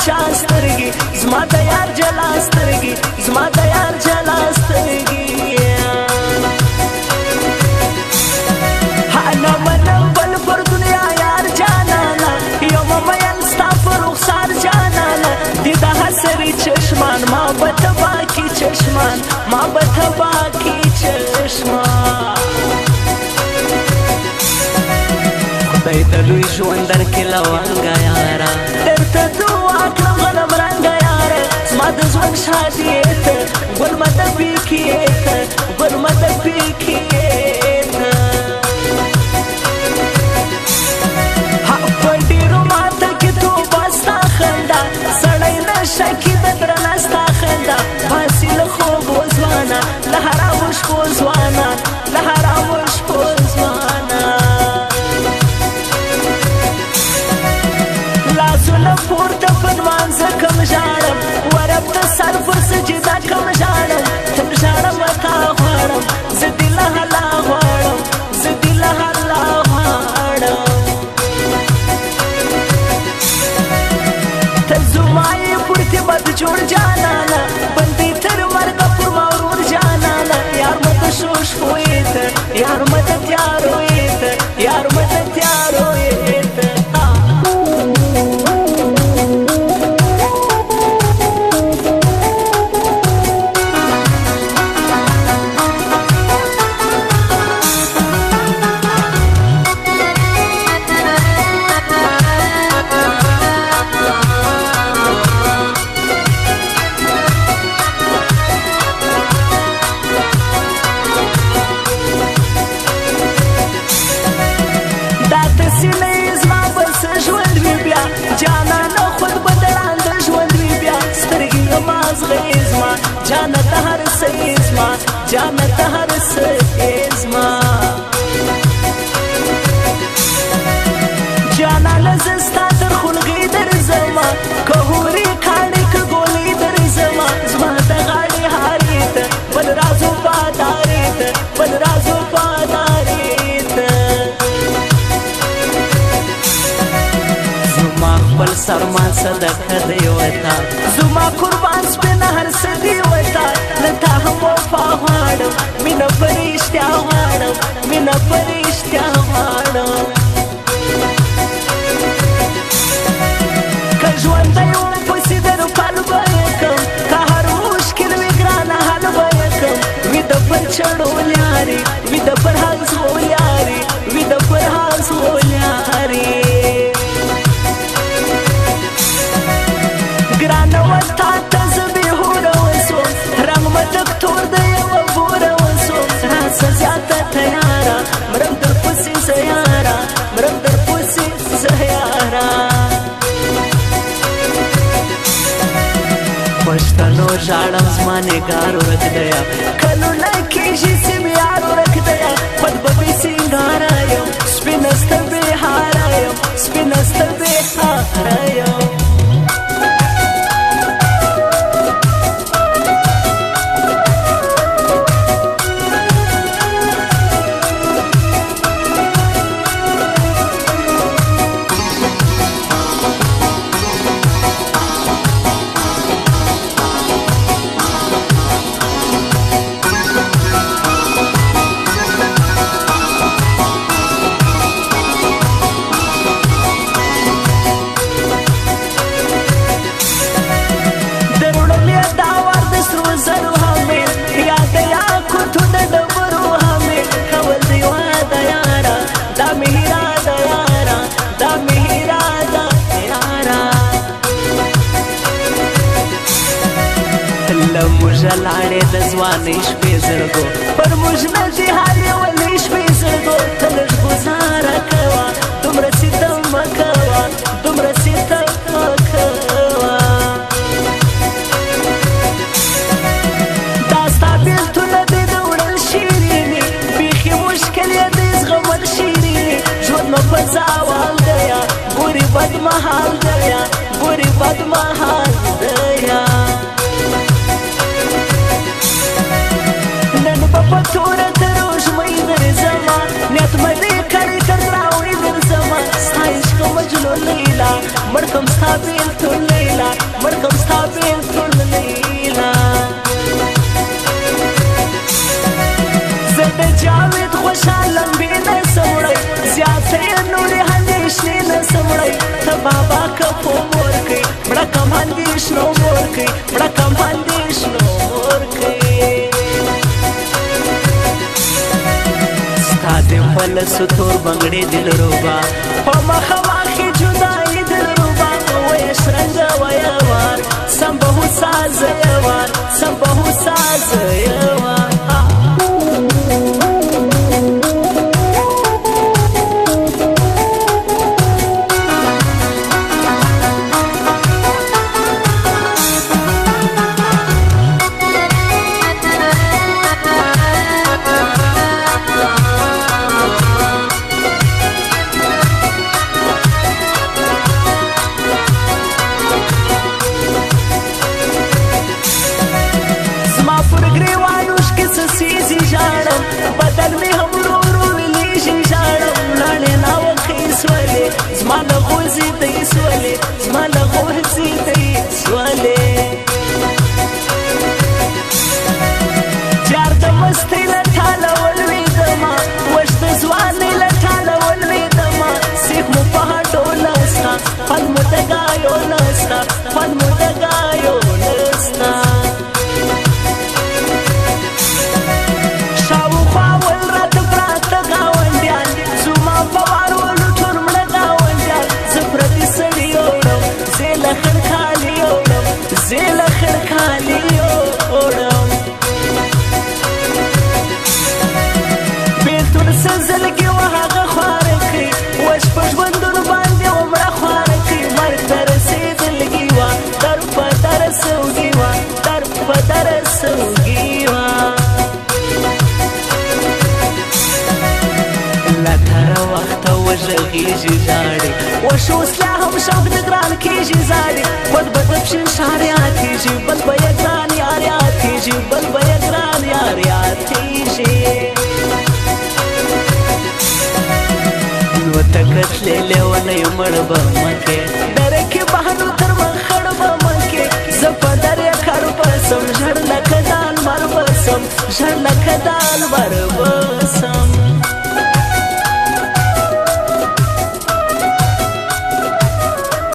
چا سترګي زما د یار جلا سترګي زما د یار جلا سترګي انا منم بل پر دنیا یار جانانا یو ممیل ستا پر رخسار جانانا دی دا حسری چشمان ما بتبا کی چشمان ما بتبا کی چشمان خدای ته لوی ژوند درکړي لونګه یاره درته دعا کړم غنم رنګه یاره زما د ژوند شادي یې ته ګل مدبي کې یې ته ګل مدبي کې یې ته په ډېرو ماته کې توبه ستا خندا سړی نشه کې د درنه ستا خندا باسي له خوبو ځوانه له حرامو شپو ځوانه له حرامو شپو ځوانه لاسونه پورته په لمانځه کم ژاړم ورب د سر پر سجده کم ژاړم تل ژاړم تا غواړم زه دې له الله غواړم زه دې له الله غواړم ته زما یې پورتې بد جوړ جانانه بندې تر مرګه پر ما ورور جانانه یار مه د ښو شپو یې ته یار مه د تیارو یې ته یار مه د تیارو یې ته جانت هر سیزما جانت هر سیزما جانا لزستا در خلقی در زما که هوری کانی که گولی در زما زما دا غاڑی حاریت بل رازو پاداریت بل رازو پاداریت زما خپل سرمان صدقه دیوتا زما قربان سپینا هر سدی وتا لتا هم وفا غواړم مینه په رښتیا غواړم مینه په رښتیا غواړم که ژوندی وم پسې در پل به یې کړم که هر مشکل وي ګرانه حل به یې کړم ویده پر چړو لیارې ویده پر هغزو لیارې ویده پر هغزو لیارې ګرانه وتا ته زه بېهوره وسوم رنګ مه دکتور د یوه بوره وسوم راسه زیاته تیاره مرم در پسې زه یاره مرم در پسې زه یاره پښتنو ژاړم زما نګار ورک دیا کلونه کېږي سیم یار ورک دیا خود به بې سینګاره یم سپینه ستر بېهاره یم سپینه ستر بېهاره یم لاړې د ځوانۍ شپې زرګو پر موږ نه دي حالې ولې شپې زرګو ته لږ ګزاره کوه دومره ستم مه کوه دومره ستم مه کوه دا ستا بېلتونه دې د وړل شیرینې بیخي مشکل یې د زغمل شیرینې ژوند مه په زاوال دیا ګورې بد مهال دیا ګورې بد مهال دیا په توره تر وژمۍ درځمه نیت مې دې کړی تر راوړي درځمه ستا عشق په مور کوي مړه کم اندېښنو مور کوي مړه کم اندېښنو مور کوي ستا د فلسو تور بنګړې دلربا په مخه واخې جدایي دلربا وایه شرنګه وایه وار سم به سازه وار سم به سازه وار بدن می هم رو رو ویلیږي ژاړم لاړې ناوخې سولې زما له غوځې دی سولې زما له غوځې دی سولې جار د مستۍ له ټاله ولوېدمه وش د ځوانۍ له ټاله ولوېدمه سیخ مو په هډو نسته خوند مو د ګایو نسته خوند مو د ګایو نسته زیله خرخالی اوړم بیلتون سزلګي و هغه خواره کوي وش په ژوندون باندې عمره خواره کوي مرګ ته رسېدلګي وه در په در سوګي وه در په در سوګي وه له تره وخته وژغېږي ژاړې وش اوس لا هم شوق د ګران کېږي زاړې بد بد پشین شهر یادېږي بل به یې ګران یار یادېږي بل به یې ګران یار یادېږي نو ته کتلې لیونۍ مړ به مه کې دره کې بهنو تر مخړ به مه کې زه په درې کړ به سم ژړ لکه د لمر به سم ژړ لکه د لمر